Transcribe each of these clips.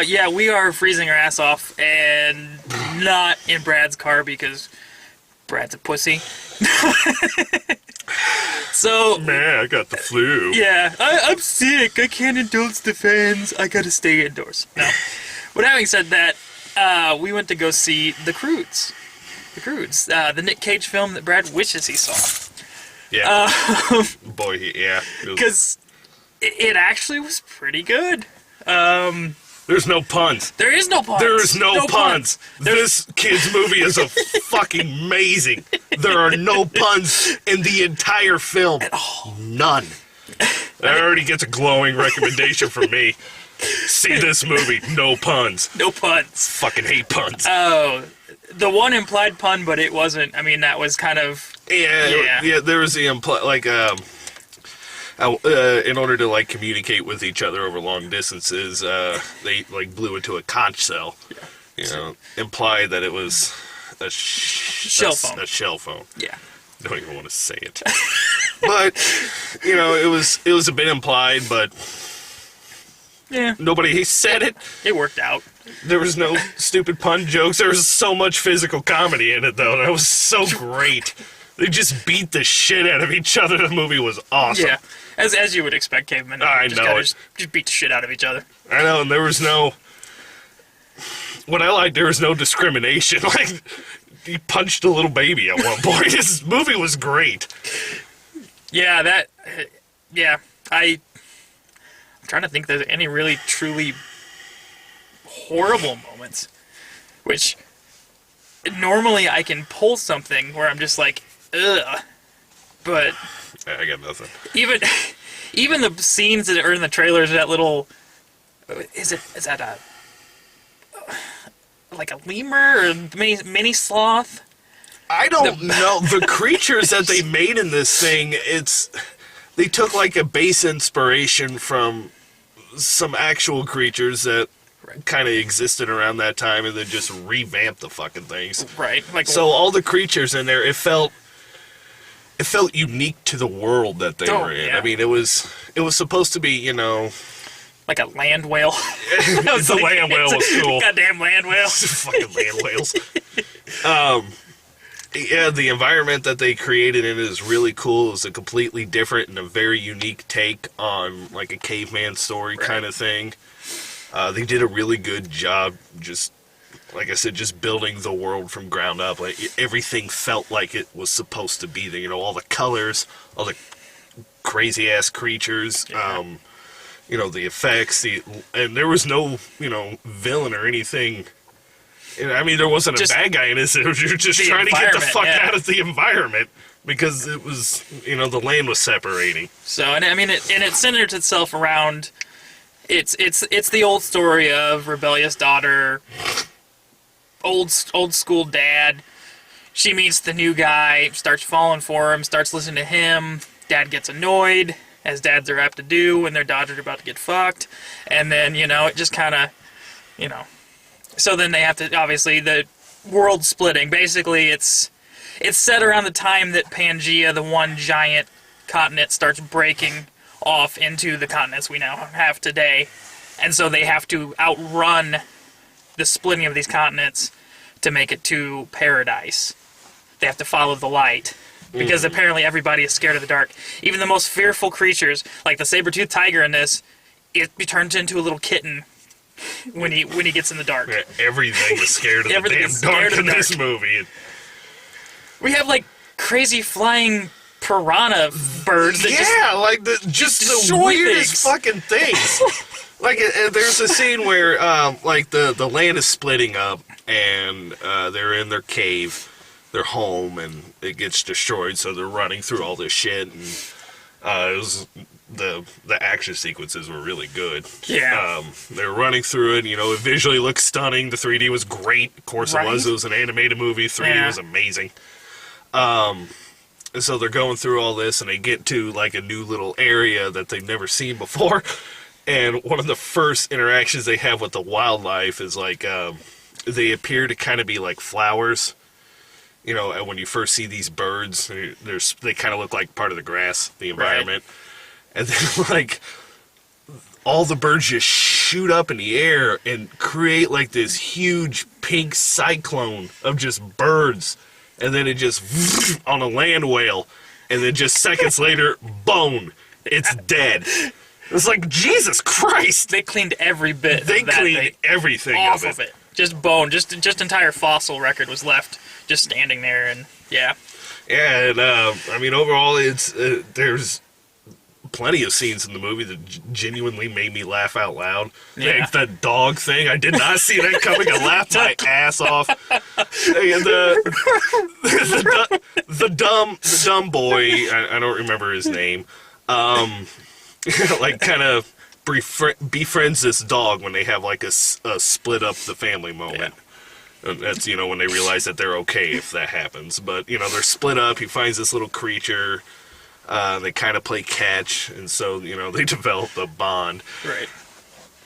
Yeah, we are freezing our ass off, and not in Brad's car because Brad's a pussy. So, Man, I got the flu. yeah, I'm sick. I can't indulge the fans. I gotta stay indoors. No. But having said that, we went to go see The Croods. The Croods, the Nick Cage film that Brad wishes he saw. Yeah. Boy, yeah. Because it actually was pretty good. There's no puns. There is no puns. There is no puns. This kid's movie is fucking amazing. There are no puns in the entire film. At all. None. That already gets a glowing recommendation from me. See this movie. No puns. No puns. Fucking hate puns. Oh, the one implied pun, but it wasn't. I mean, that was kind of... Yeah, there was the implied, in order to, like, communicate with each other over long distances, they, like, blew into a conch shell. Yeah. You know, implied that it was a shell phone. A shell phone. Yeah. Don't even want to say it. But, you know, it was a bit implied, but yeah, nobody said it. It worked out. There was no stupid pun jokes. There was so much physical comedy in it, though. That was so great. They just beat the shit out of each other. The movie was awesome. Yeah, as you would expect, cavemen. I know. Just beat the shit out of each other. I know, and there was no... What I liked, there was no discrimination. Like, he punched a little baby at one point. This movie was great. Yeah, I'm trying to think if there's any really, truly horrible moments. Which, normally I can pull something where I'm just like, ugh. But... I got nothing. Even the scenes that are in the trailers, that little... Is that a... like a lemur or mini sloth? I don't know. The creatures that they made in this thing, they took like a base inspiration from some actual creatures that kind of existed around that time, and then just revamped the fucking things. Right. Like, so all the creatures in there, it felt unique to the world that they were in. Yeah. I mean, it was supposed to be, you know, like a land whale. The land whale was cool. Goddamn land whale. Fucking land whales. Yeah, the environment that they created in it is really cool. It's a completely different and a very unique take on like a caveman story kind of thing. They did a really good job, just like I said, just building the world from ground up. Like everything felt like it was supposed to be there. You know, all the colors, all the crazy ass creatures. Yeah. You know, the effects, and there was no, you know, villain or anything. I mean, there wasn't a bad guy in this. You're just trying to get the fuck out of the environment because it was, you know, the land was separating. So, and I mean, it centers itself around. It's the old story of rebellious daughter, old school dad. She meets the new guy, starts falling for him, starts listening to him. Dad gets annoyed, as dads are apt to do when their daughters are about to get fucked. And then, you know, it just kind of, you know. So then they have to, obviously, the world splitting. Basically, it's set around the time that Pangea, the one giant continent, starts breaking off into the continents we now have today. And so they have to outrun the splitting of these continents to make it to paradise. They have to follow the light. Because apparently everybody is scared of the dark. Even the most fearful creatures, like the saber-toothed tiger in this, it turns into a little kitten when he gets in the dark. Yeah, everything is scared of the damn dark in this movie. We have like crazy flying piranha birds that like just the weirdest fucking things. Like there's a scene where like the land is splitting up and they're in their cave. Their home, and it gets destroyed, so they're running through all this shit, and it was the action sequences were really good. Yeah. They're running through it, you know, it visually looks stunning. The 3D was great. Of course it was. It was an animated movie. 3D was amazing. And so they're going through all this, and they get to, like, a new little area that they've never seen before, and one of the first interactions they have with the wildlife is, like, they appear to kind of be like flowers. You know, when you first see these birds, they kind of look like part of the grass, the environment. Right. And then, like, all the birds just shoot up in the air and create like this huge pink cyclone of just birds. And then it just on a land whale. And then just seconds later, bone. It's dead. It's like, Jesus Christ. They cleaned every bit. They cleaned everything off of it. Just bone. Just entire fossil record was left just standing there. And yeah. Yeah, and I mean, overall, it's there's plenty of scenes in the movie that genuinely made me laugh out loud. Yeah. Like the dog thing, I did not see that coming. I laughed my ass off. And the dumb boy, I don't remember his name, like kind of befriends this dog when they have like a split up the family moment. Yeah. And that's, when they realize that they're okay if that happens. But, they're split up. He finds this little creature. They kind of play catch, and so, they develop a bond. Right.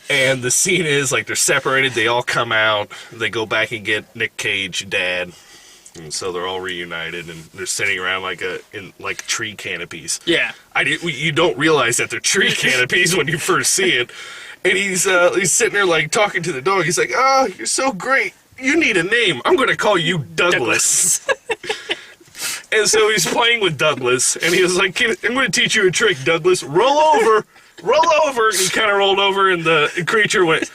And the scene is, like, they're separated, they all come out, they go back and get Nick Cage, dad, and so they're all reunited, and they're sitting around in tree canopies. Yeah. You don't realize that they're tree canopies when you first see it, and he's sitting there, like, talking to the dog, he's like, "Oh, you're so great, you need a name, I'm gonna call you Douglas." And so he's playing with Douglas, and he was like, "I'm going to teach you a trick, Douglas. Roll over. Roll over." And he kind of rolled over, and the creature went,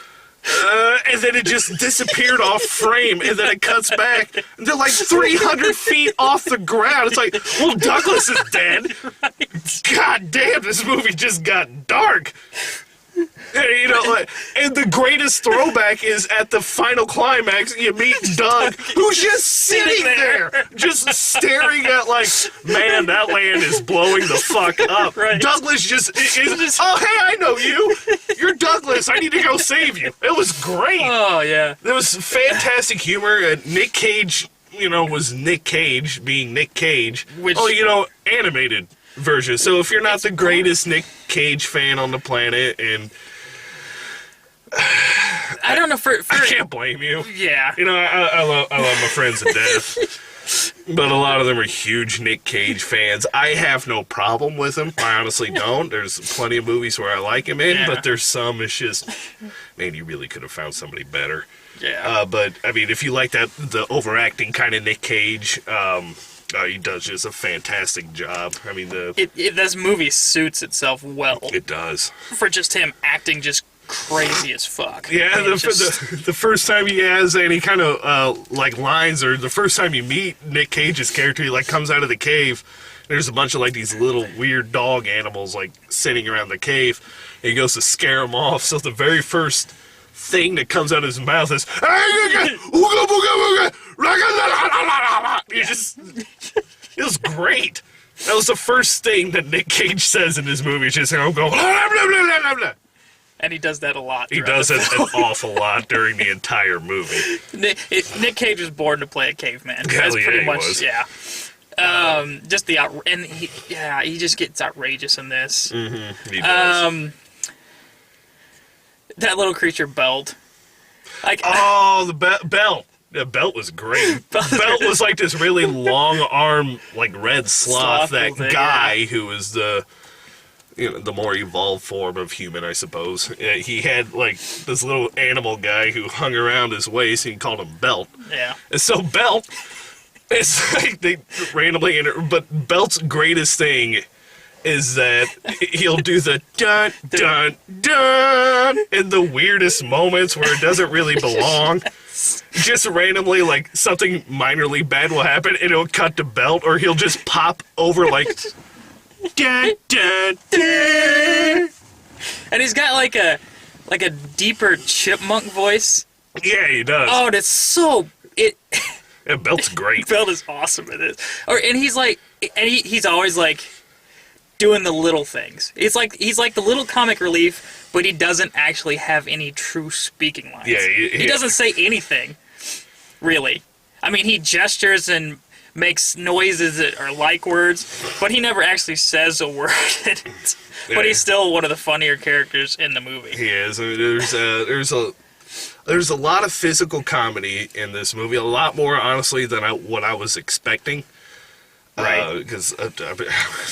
and then it just disappeared off frame, and then it cuts back, and they're like 300 feet off the ground. It's like, well, Douglas is dead. Right. God damn, this movie just got dark. And the greatest throwback is at the final climax, you meet Doug, who's just sitting there, just staring at, like, man, that land is blowing the fuck up. Right. Douglas just is, "Oh, hey, I know you. You're Douglas. I need to go save you." It was great. Oh, yeah. There was fantastic humor. Nick Cage, was Nick Cage being Nick Cage. Animated version. So if you're not the greatest Nick Cage fan on the planet, and I don't know, I can't blame you. Yeah. I love my friends to death, but a lot of them are huge Nick Cage fans. I have no problem with him. I honestly don't. There's plenty of movies where I like him in, but there's some it's just, man, you really could have found somebody better. Yeah. But I mean, if you like the overacting kind of Nick Cage, he does just a fantastic job. I mean, this movie suits itself well. It does. For just him acting just crazy as fuck. Yeah, the first time he has any kind of lines, or the first time you meet Nick Cage's character, he comes out of the cave. There's a bunch of these little weird dog animals sitting around the cave. And he goes to scare them off. So the very first thing that comes out of his mouth is, it was great. That was the first thing that Nick Cage says in this movie. It's just I'm going, blah, blah, blah, blah, blah. And he does that a lot. He does it an awful lot during the entire movie. Nick Cage was born to play a caveman. That's pretty much, was. Yeah. Just he just gets outrageous in this. Mm-hmm. He does. That little creature Belt. The Belt. The Belt was great. Belt was this really long arm, red sloth that guy who was the more evolved form of human, I suppose. He had this little animal guy who hung around his waist, and he called him Belt. Yeah. And so Belt, it's they randomly but Belt's greatest thing is that he'll do the dun dun dun in the weirdest moments where it doesn't really belong. Just randomly, something minorly bad will happen, and it'll cut to Belt, or he'll just pop over dun dun dun. And he's got a deeper chipmunk voice. Yeah, he does. Oh, and it's so Yeah, Belt's great. Belt is awesome at this. And he's always doing the little things. He's like the little comic relief, but he doesn't actually have any true speaking lines. Yeah, he doesn't say anything, really. I mean, he gestures and makes noises that are like words, but he never actually says a word in it. Yeah. But he's still one of the funnier characters in the movie. He is. I mean, there's a lot of physical comedy in this movie, a lot more, honestly, than what I was expecting. Right. Because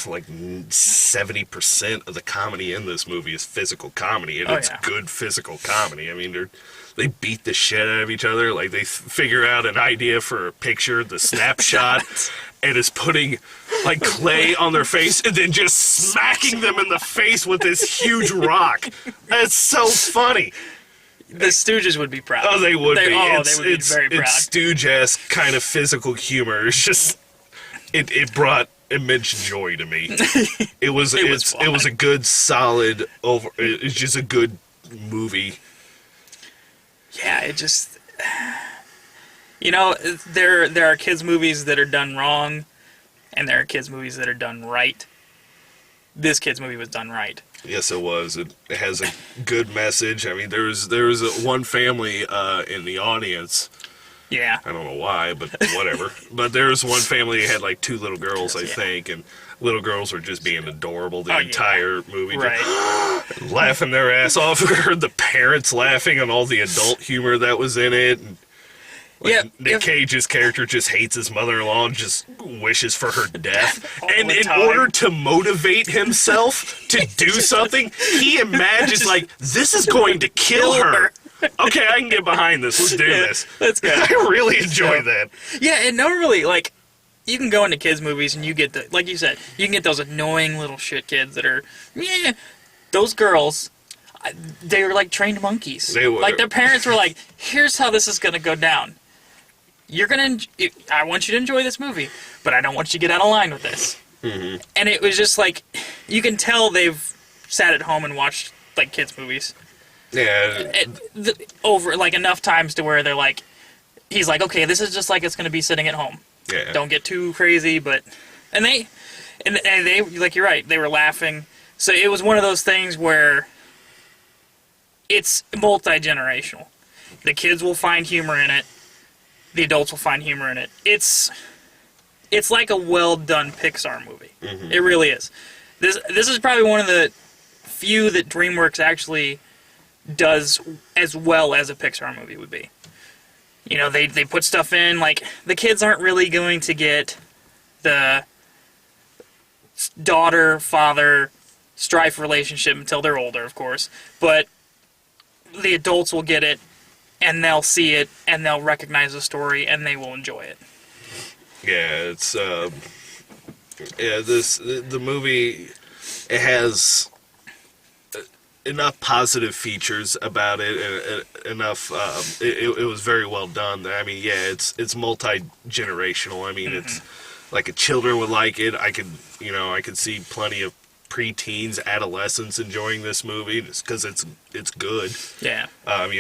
like 70% of the comedy in this movie is physical comedy, and it's good physical comedy. I mean, they beat the shit out of each other. Like, they figure out an idea for a picture, the snapshot, and is putting, like, clay on their face and then just smacking them in the face with this huge rock. That's so funny. The Stooges would be proud. Oh, they would be. Oh, they would be very proud. It's Stooge-esque kind of physical humor. It's just... It brought immense joy to me. It was a good, solid it's just a good movie. Yeah, it just, there are kids movies that are done wrong, and there are kids movies that are done right. This kids movie was done right. Yes, it was. It has a good message. I mean, there was one family in the audience. Yeah. I don't know why, but whatever. But there was one family that had like 2 little girls, I think, and little girls were just being adorable the entire movie. Right. Just laughing their ass off. I heard the parents laughing on all the adult humor that was in it. And, Nick Cage's character just hates his mother-in-law and just wishes for her death. And in order to motivate himself to do something, he imagines, like, this is going to kill her. Okay, I can get behind this. Let's do this. Let's go. I really enjoy that. Yeah, and normally, like, you can go into kids' movies and you get like you said, you can get those annoying little shit kids that are, those girls, they were like trained monkeys. They were. Like, their parents were like, here's how this is going to go down. I want you to enjoy this movie, but I don't want you to get out of line with this. Mm-hmm. And it was just like, you can tell they've sat at home and watched, like, kids' movies. Yeah. Over, like, enough times to where they're like, he's like, okay, this is just like it's going to be sitting at home. Yeah. Don't get too crazy, but... And they, like, you're right, they were laughing. So it was one of those things where it's multi-generational. The kids will find humor in it. The adults will find humor in it. It's like a well-done Pixar movie. Mm-hmm. It really is. This is probably one of the few that DreamWorks actually does as well as a Pixar movie would be. You know, they put stuff in, like, the kids aren't really going to get the daughter-father strife relationship until they're older, of course, but the adults will get it, and they'll see it, and they'll recognize the story, and they will enjoy it. Yeah, it's, the movie, it has enough positive features about it, enough, it was very well done. I mean, yeah, it's multi-generational. I mean, it's like children would like it. I could see plenty of preteens, adolescents enjoying this movie just because it's good. Yeah. I'm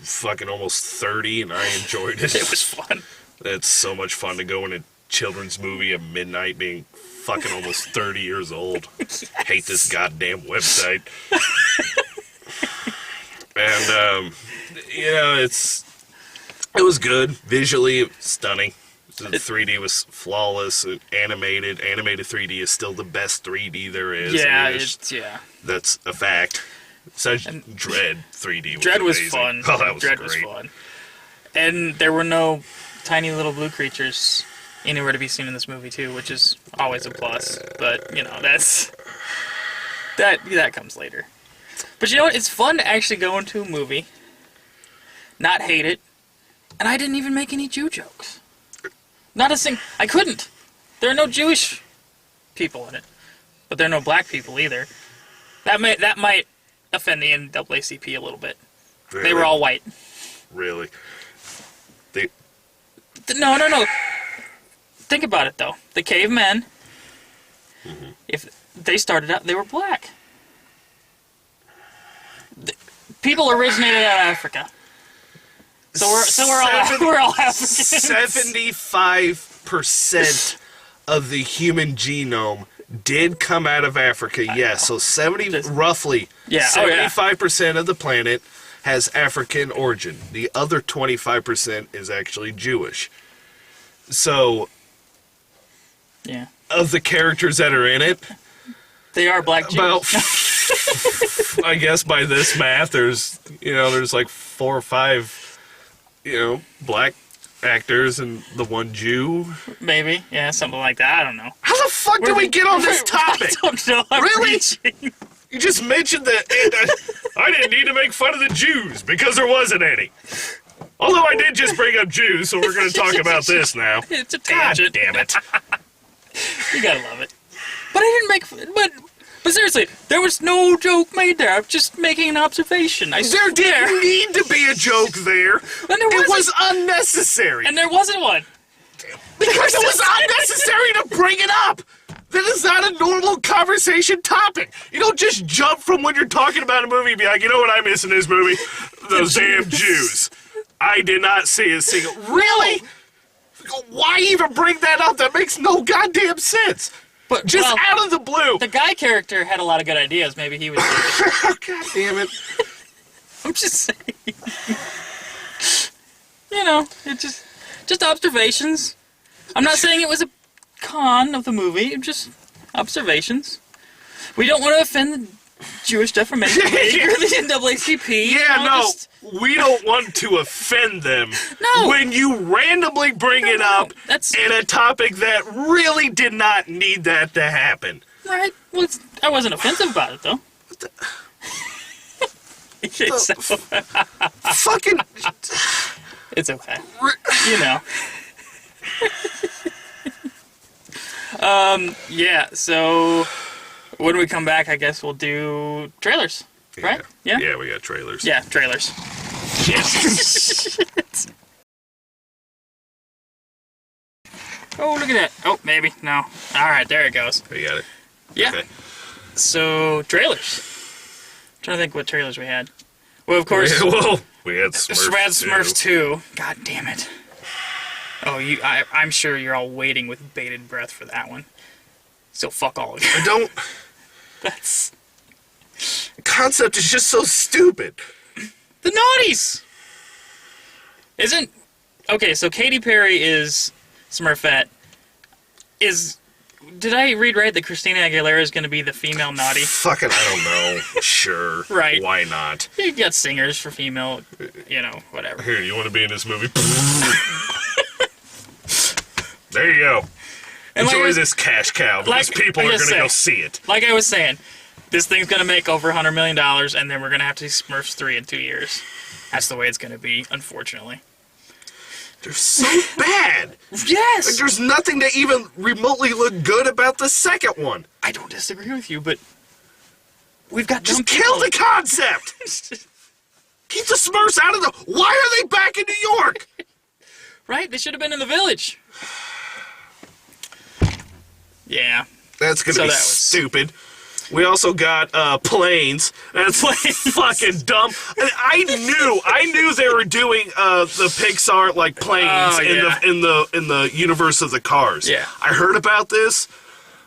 fucking almost 30 and I enjoyed it. It was fun. It's so much fun to go in a children's movie at midnight being fucking almost 30 years old. Yes. Hate this goddamn website. And, it was good. Visually stunning. The 3D was flawless. Animated 3D is still the best 3D there is. Yeah, I mean, that's a fact. Such Dread 3D. Dread was amazing. fun. Oh, that was Dread great. was fun. And there were no tiny little blue creatures anywhere to be seen in this movie too, which is always a plus. But that comes later. But you know what? It's fun to actually go into a movie, not hate it, and I didn't even make any Jew jokes. Not a single. I couldn't. There are no Jewish people in it, but there are no black people either. That might offend the NAACP a little bit. Really? They were all white. Really? No. Think about it, though. The cavemen, if they started out, they were black. People originated out of Africa. So we're all Africans. 75% of the human genome did come out of Africa, yes. So roughly 75% of the planet has African origin. The other 25% is actually Jewish. So, of the characters that are in it, they are black Jews. About, I guess by this math, there's like 4 or 5, black actors and the one Jew. Maybe, yeah, something like that. I don't know. How the fuck did we get on this topic? I don't know. I'm Really? reaching. You just mentioned that I didn't need to make fun of the Jews because there wasn't any. Although I did just bring up Jews, so we're going to talk about this now. It's a God tangent. damn it. You gotta love it. But I didn't make. But seriously, there was no joke made there. I'm just making an observation. There didn't need to be a joke there. It was unnecessary. And there wasn't one. Because it was unnecessary to bring it up. That is not a normal conversation topic. You don't just jump from when you're talking about a movie and be like, you know what I miss in this movie? Those damn Jews. I did not see a single... Really? Why even bring that up? That makes no goddamn sense. But just out of the blue. The guy character had a lot of good ideas. Maybe he was... God damn it. I'm just saying. You know, it just observations. I'm not saying it was a con of the movie, just observations. We don't want to offend the Jewish Defamation League or the NAACP. Yeah, no, we don't want to offend them. No. When you randomly bring it up in a topic that really did not need that to happen. Right. Well, I wasn't offensive about it, though. Fucking... It's okay. You know. Yeah, so when we come back, I guess we'll do trailers, right? Yeah? Yeah, we got trailers. Yeah, trailers. Yes. Oh, look at that. Oh, maybe. No. All right, there it goes. We got it. Yeah. Okay. So, trailers. I'm trying to think what trailers we had. Well, of course... we had Smurfs, we had Smurfs 2. God damn it. Oh, I'm sure you're all waiting with bated breath for that one. So fuck all of you. I don't... That's... The concept is just so stupid. The Naughties! Isn't... Okay, so Katy Perry is Smurfette. Did I read right that Christina Aguilera is going to be the female Naughty? Fucking, I don't know. Sure. Right. Why not? You got singers for female, you know, whatever. Here, you want to be in this movie? There you go. And enjoy this cash cow because people are going to go see it. Like I was saying, this thing's going to make over $100 million, and then we're going to have to see Smurfs 3 in 2 years. That's the way it's going to be, unfortunately. They're so bad. Yes! Like, there's nothing that even remotely look good about the second one. I don't disagree with you, but we've got just kill the concept. Keep the Smurfs out of the... Why are they back in New York? Right? They should have been in the village. Yeah. That's going to be stupid. We also got planes. That's fucking dumb. And I knew they were doing the Pixar like planes in the universe of the Cars. Yeah. I heard about this.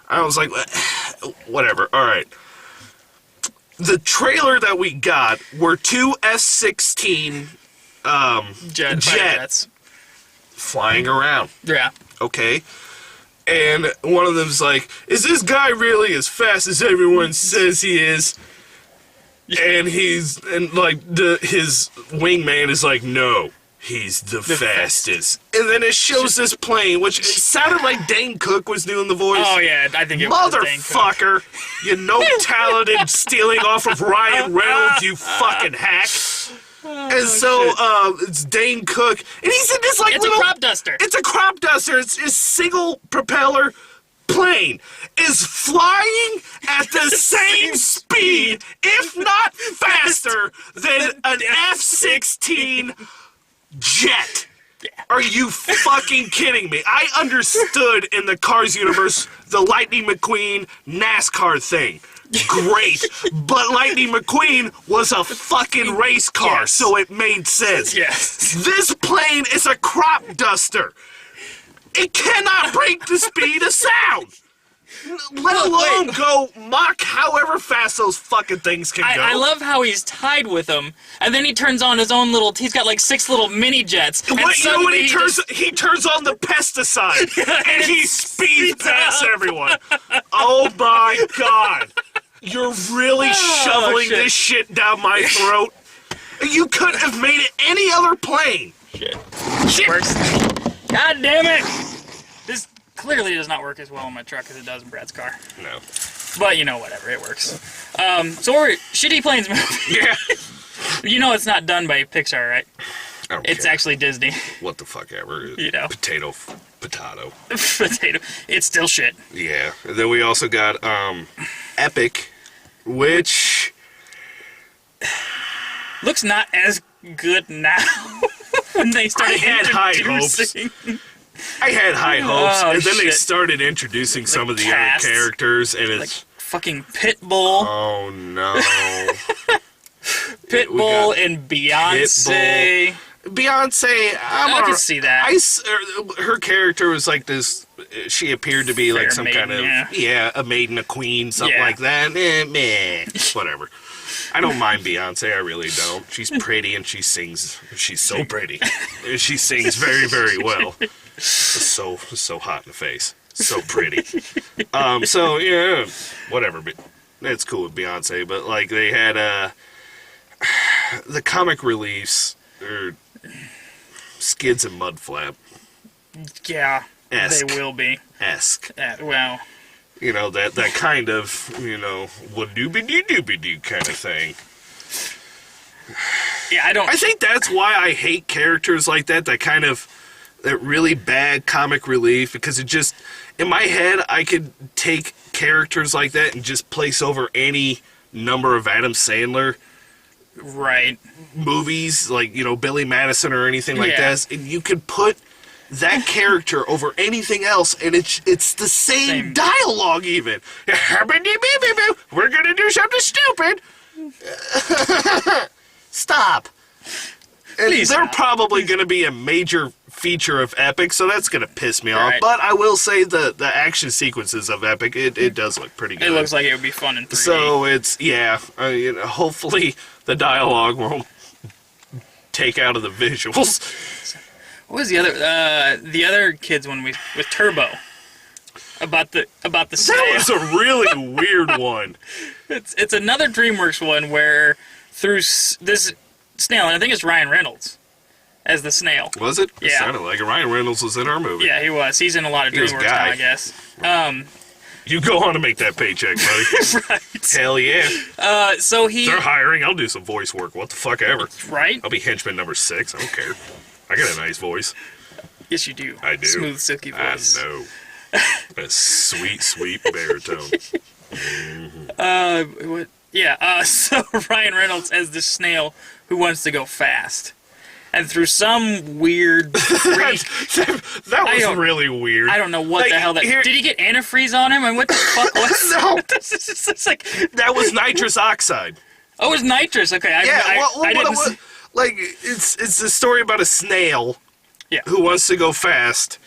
I was like, whatever. All right. The trailer that we got were two F-16 jets flying around. Yeah. Okay. And one of them's like, is this guy really as fast as everyone says he is? And his wingman is like, no, he's the fastest. And then it shows this plane, which it sounded like Dane Cook was doing the voice. Oh, yeah, I think it was Dane Cook. Motherfucker, you no-talented stealing off of Ryan Reynolds, you fucking hack. And so, it's Dane Cook, and he's in this, like, it's a crop duster. It's a crop duster. It's a single propeller plane is flying at the same speed, if not faster, than an F-16 jet. Are you fucking kidding me? I understood in the Cars universe the Lightning McQueen NASCAR thing. Great, but Lightning McQueen was a fucking race car, so it made sense. Yes. This plane is a crop duster. It cannot break the speed of sound. Let alone go Mach however fast those fucking things can go. I love how he's tied with them, and then he turns on his own little... He's got like 6 little mini jets. You know what he turns on the pesticide, and he speeds past everyone. Oh my god. You're really shoveling this shit down my throat? You couldn't have made it any other plane. Shit. Works. God damn it! This clearly does not work as well in my truck as it does in Brad's car. No. But, you know, whatever, it works. So we're Shitty Planes movie. Yeah. You know it's not done by Pixar, right? I don't It's care. actually Disney. What the fuck ever. You know. Potato. Potato. It's still shit. Yeah. And then we also got Epic, which... Looks not as good now. When they started I had high introducing... I had high hopes, Oh, and then they shit. started introducing some of the cast. other characters, and Like it's... fucking Pitbull. Oh, no. Pitbull and Beyonce. Beyonce, I can see that. her character was like this. She appeared to be like Fair some maiden, kind of a maiden, a queen, something Yeah. like that. Meh, whatever. I don't mind Beyonce. I really don't. She's pretty and she sings. She's so pretty. She sings very, very well. So hot in the face. So pretty. So yeah, whatever. But it's cool with Beyonce. But like they had the comic reliefs or Skids and Mudflap. Yeah, Esque. they will be. Esque. Well, You know, that kind of, what-doobie-doo-doobie-doo kind of thing. yeah, I think that's why I hate characters like that really bad comic relief, because it just, in my head, I could take characters like that and just place over any number of Adam Sandler right. movies, like, Billy Madison or anything like Yeah. that, and you could put that character over anything else, and it's the same dialogue even. We're gonna do something stupid. Stop. And Please they're stop. probably gonna be a major feature of Epic, so that's gonna piss me off. Right. But I will say the action sequences of Epic, it does look pretty good. It looks like it would be fun in 3D. So it's hopefully the dialogue won't take out of the visuals. What was the other kids one with Turbo? About the snail. That was a really weird one. It's another DreamWorks one where through this snail, and I think it's Ryan Reynolds as the snail. Was it? Yeah. It sounded like Ryan Reynolds was in our movie. Yeah, he was. He's in a lot of He was DreamWorks Guy. now, I guess. You go on to make that paycheck, buddy. Right. Hell yeah. So he They're hiring. I'll do some voice work. What the fuck ever. right. I'll be henchman number 6. I don't care. I got a nice voice. Yes, you do. I do. Smooth, silky voice. I know. A sweet, sweet baritone. What? Yeah. So Ryan Reynolds as the snail who wants to go fast, and through some weird freak, That I was don't- really weird. I don't know what Like, the hell that. here- Did he get antifreeze on him? And what the fuck was No. it's like, That was nitrous oxide. oh, it was nitrous. Okay, I didn't. Like, it's a story about a snail Yeah. who wants to go fast,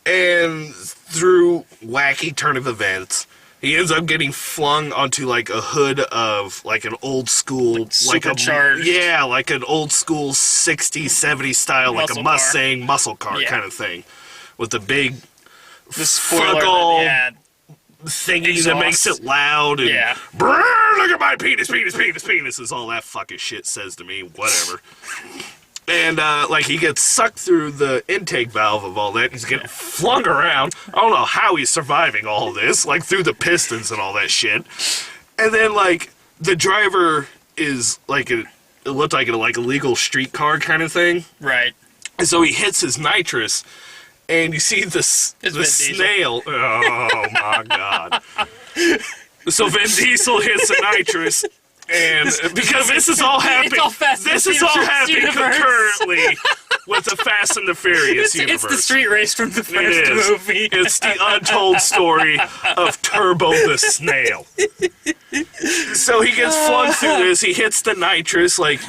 and through wacky turn of events, he ends up getting flung onto like a hood of like an old school, supercharged. like an old school 60s, 70s style, like a Muscle car. Mustang muscle car Yeah. kind of thing, with the big The spoiler. Fuckle. Yeah. thingy that makes Exhaust. it loud and Yeah. "Brrr, look at my penis is all that fucking shit says to me, whatever. And like he gets sucked through the intake valve of all that. He's getting flung around. I don't know how he's surviving all this, like through the pistons and all that shit. And then like the driver is like it looked like a illegal streetcar kind of thing. Right. And so he hits his nitrous, and you see the Vin Diesel. snail. Oh my god! So Vin Diesel hits the nitrous, and because this is all happening, all Fast and this is all Furious happening universe. concurrently with the Fast and the Furious universe. It's the street race from the It first is. movie. It's the untold story of Turbo the Snail. So he gets flung through this. He hits the nitrous, like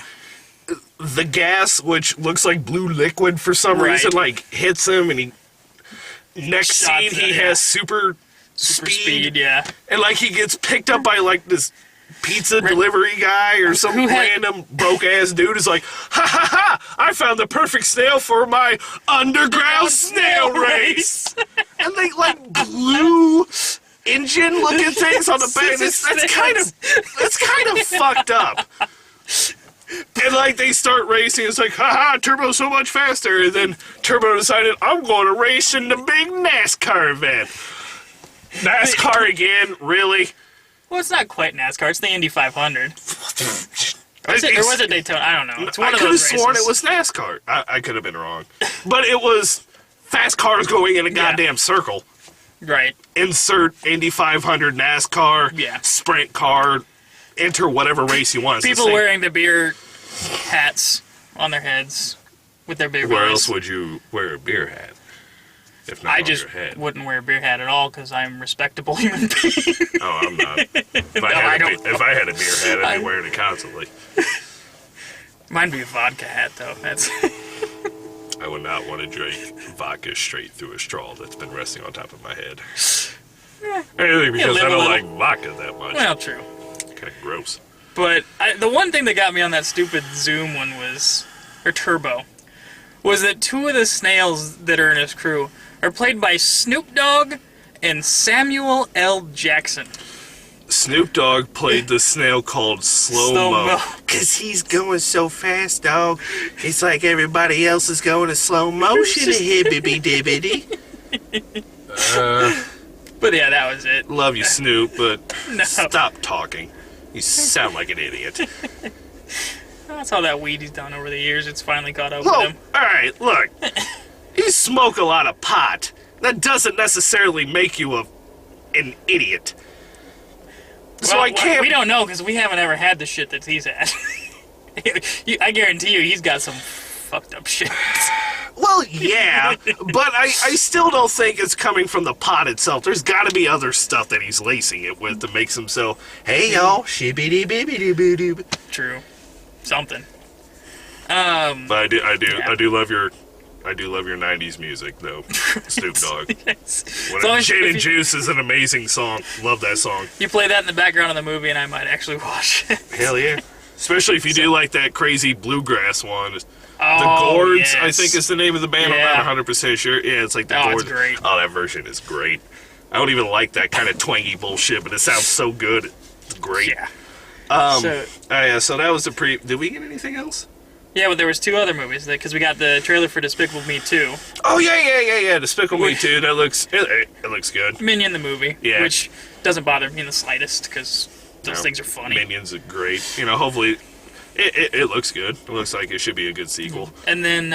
the gas, which looks like blue liquid for some Right. reason, like hits him, and he. Next Shots scene, it, he yeah. has super speed, yeah. and like he gets picked up by like this pizza delivery guy or some Who had- random broke ass dude is like, ha ha ha! I found the perfect snail for my underground snail race. And they like blue engine looking things on the back. That's kind of fucked up. And, like, they start racing. It's like, haha, Turbo's so much faster. And then Turbo decided, I'm going to race in the big NASCAR event. NASCAR again? Really? Well, it's not quite NASCAR. It's the Indy 500. Or was it Daytona? I don't know. It's one I of could have those sworn races. it was NASCAR. I could have been wrong. But it was fast cars going in a goddamn circle. Right. Insert Indy 500, NASCAR, Yeah. sprint car, enter whatever race you want. It's People the same. wearing the beer hats on their heads with their beer Where bellies. else would you wear a beer hat? If not I on just your head. wouldn't wear a beer hat at all because I'm a respectable human being. Oh, I'm not. If I had a beer hat, I'd be wearing it constantly. Mine'd be a vodka hat, though. That's I would not want to drink vodka straight through a straw that's been resting on top of my head. Anything because I don't like vodka that much. well, true. Okay, gross. But the one thing that got me on that stupid Zoom one or Turbo, was that two of the snails that are in his crew are played by Snoop Dogg and Samuel L. Jackson. Snoop Dogg played the snail called Slow-Mo. Cause he's going so fast, dog. It's like everybody else is going in slow motion. Hibbity dibbity. But yeah, that was it. Love you, Snoop, but No. stop talking. You sound like an idiot. That's all that weed he's done over the years. It's finally caught up Look, with him. alright, look. You smoke a lot of pot. That doesn't necessarily make you an idiot. So Well, I can't... We don't know because we haven't ever had the shit that he's had. I guarantee you, he's got some fucked up shit. Well, yeah, but I still don't think it's coming from the pot itself. There's got to be other stuff that he's lacing it with that makes him so, hey, y'all, shibbity bibbity boo doo. True. Something. But I do love your 90s music, though, Snoop Dogg. Yes. When Gin and Juice is an amazing song. Love that song. You play that in the background of the movie, and I might actually watch it. Hell yeah. Especially if you do like that crazy bluegrass one. Oh, The Gourds, yes. I think is the name of the band. Yeah. I'm not 100% sure. Yeah, it's like the Oh, Gourds. it's great. Oh, that version is great. I don't even like that kind of twangy bullshit, but it sounds so good. It's great. Yeah. So that was the pre... Did we get anything else? Yeah, but there was two other movies because we got the trailer for Despicable Me 2, Oh, yeah. Despicable Me 2. That looks... It looks good. Minion the movie, Yeah. which doesn't bother me in the slightest because those No, things are funny. Minions are great. You know, hopefully... It looks good. It looks like it should be a good sequel. And then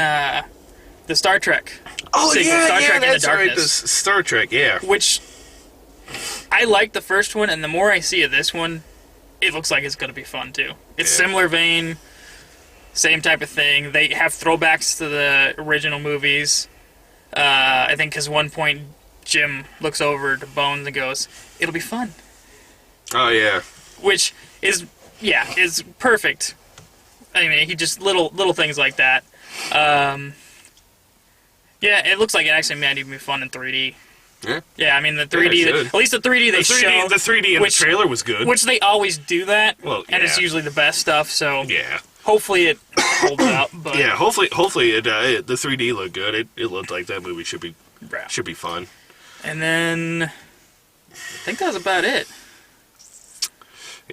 the Star Trek. Oh, sequel, Star Trek Into that's right. The Darkness. Star Trek, yeah. Which I like the first one, and the more I see of this one, it looks like it's going to be fun too. It's Yeah. similar vein, same type of thing. They have throwbacks to the original movies. I think because one point Jim looks over to Bones and goes, "It'll be fun," Oh, yeah. which is perfect. I mean, he just little things like that. Yeah, it looks like it actually might even be fun in 3D. Yeah. Yeah, I mean the 3D, it should. at least the 3D they show, The 3D in the trailer was good. which they always do that, Well, and it's yeah. usually the best stuff. So Yeah. hopefully it holds up. But Yeah, hopefully the 3D looked good. It looked like that movie should be fun. And then I think that was about it.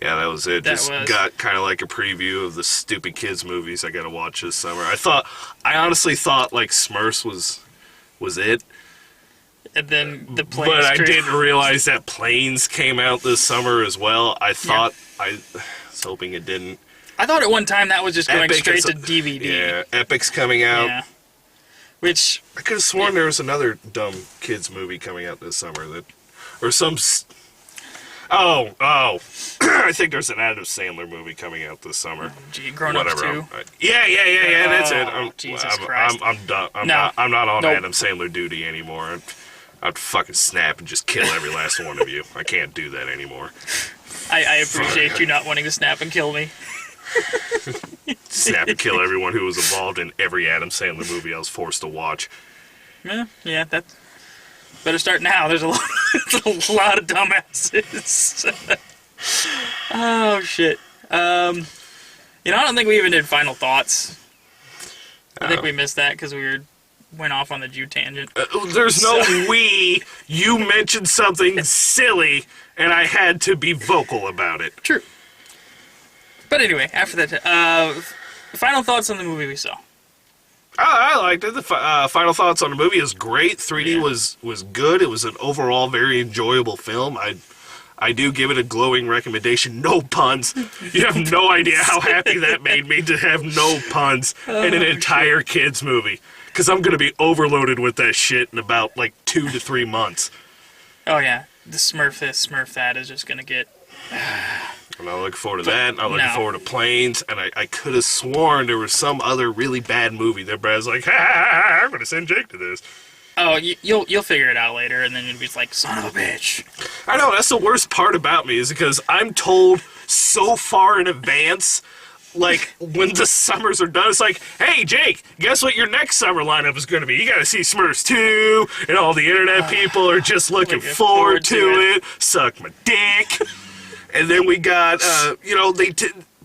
Yeah, that was it. That Just was- got kind of like a preview of the stupid kids movies I got to watch this summer. I honestly thought like Smurfs was it, And then the planes. but I crew- didn't realize that Planes came out this summer as well. I thought I was hoping it didn't. I thought at one time that was just going Epic straight is- to DVD. Yeah, Epic's coming out. Yeah. Which I could have sworn there was another dumb kids movie coming out this summer or some. Oh, I think there's an Adam Sandler movie coming out this summer. Grown Ups Whatever. too. Yeah, that's it. Oh, Jesus Christ. I'm done. I'm not on Adam Sandler duty anymore. I'd fucking snap and just kill every last one of you. I can't do that anymore. I appreciate you not wanting to snap and kill me. Snap and kill everyone who was involved in every Adam Sandler movie I was forced to watch. Yeah, that better start now. There's a lot, there's a lot of dumbasses. Oh shit. I don't think we even did final thoughts. I think we missed that because went off on the Jew tangent. There's no we. You mentioned something silly, and I had to be vocal about it. True. But anyway, after that, final thoughts on the movie we saw. I liked it. The final thoughts on the movie is great. 3D Yeah. was good. It was an overall very enjoyable film. I do give it a glowing recommendation. No puns. You have no idea how happy that made me to have no puns in an entire kids movie. Because I'm going to be overloaded with that shit in about like 2 to 3 months. Oh yeah, the Smurf this, Smurf that is just gonna get. And I look forward to that. I'm looking No. forward to Planes. And I could have sworn there was some other really bad movie that Brad's like, I'm going to send Jake to this. Oh, you'll figure it out later, and then you'll be like, son of a bitch. I know, that's the worst part about me is because I'm told so far in advance, like, when the summers are done, it's like, hey, Jake, guess what your next summer lineup is going to be? You got to see Smurfs 2, and all the internet people are just looking forward to it. Suck my dick. And then we got,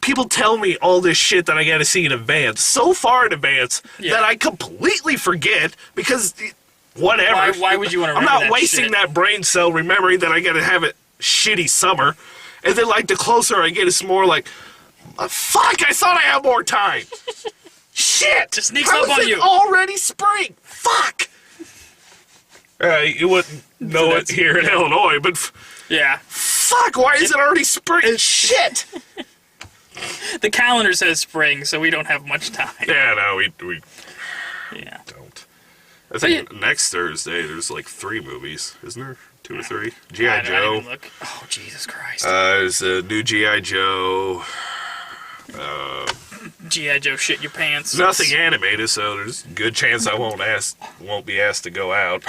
people tell me all this shit that I got to see in advance, so far in advance, that I completely forget because... Whatever. Why would you want to I'm remember not wasting shit? that brain cell remembering that I gotta have a shitty summer. And then, like, the closer I get, it's more like, fuck, I thought I had more time. Shit! Just sneaks up on you. Already spring. Fuck! You wouldn't know it here in Illinois, but Yeah. fuck, why is it already spring? Shit! The calendar says spring, so we don't have much time. Yeah, no, we Yeah. don't. I think next Thursday there's like 3 movies, isn't there? 2 or 3? G.I. I didn't Joe. even look. Oh, Jesus Christ. There's a new G.I. Joe. G.I. Joe shit your pants. Nothing animated, so there's a good chance I won't be asked to go out.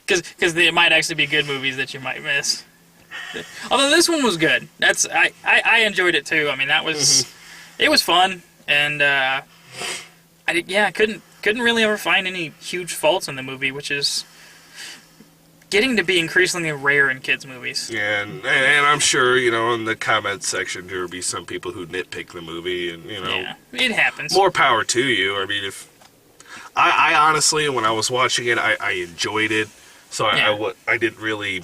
Because they might actually be good movies that you might miss. Although this one was good. I enjoyed it too. I mean, that was... It was fun, and I couldn't really ever find any huge faults in the movie, which is getting to be increasingly rare in kids' movies. Yeah, and I'm sure, in the comment section there will be some people who nitpick the movie, and, Yeah, it happens. more power to you. I mean, if... I honestly, when I was watching it, I enjoyed it, so I didn't really...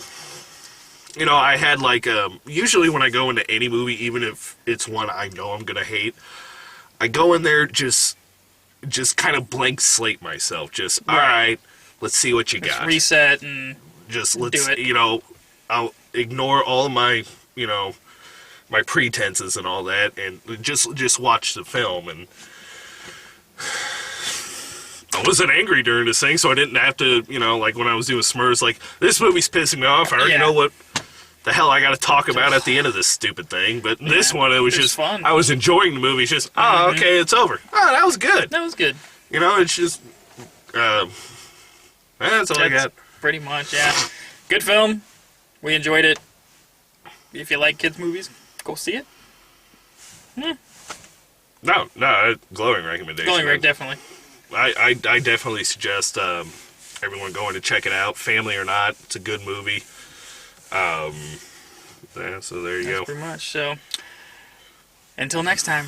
I had like, usually when I go into any movie, even if it's one I know I'm going to hate, I go in there just kind of blank slate myself. Just, all right, let's see what you got. Reset and Just let's, do it. I'll ignore all my, my pretenses and all that, and just watch the film. And I wasn't angry during this thing, so I didn't have to, like when I was doing Smurfs, like, this movie's pissing me off. I already know what the hell I got to talk about at the end of this stupid thing. But this one, it was just fun. I was enjoying the movie. It's just, okay, it's over. Oh, that was good. that was good. It's just, that's all I got. Pretty much, yeah. Good film. We enjoyed it. If you like kids' movies, go see it. No, glowing recommendation. Glowing Rick, definitely. I definitely suggest everyone going to check it out, family or not. It's a good movie. So there you go. Pretty much. So, until next time.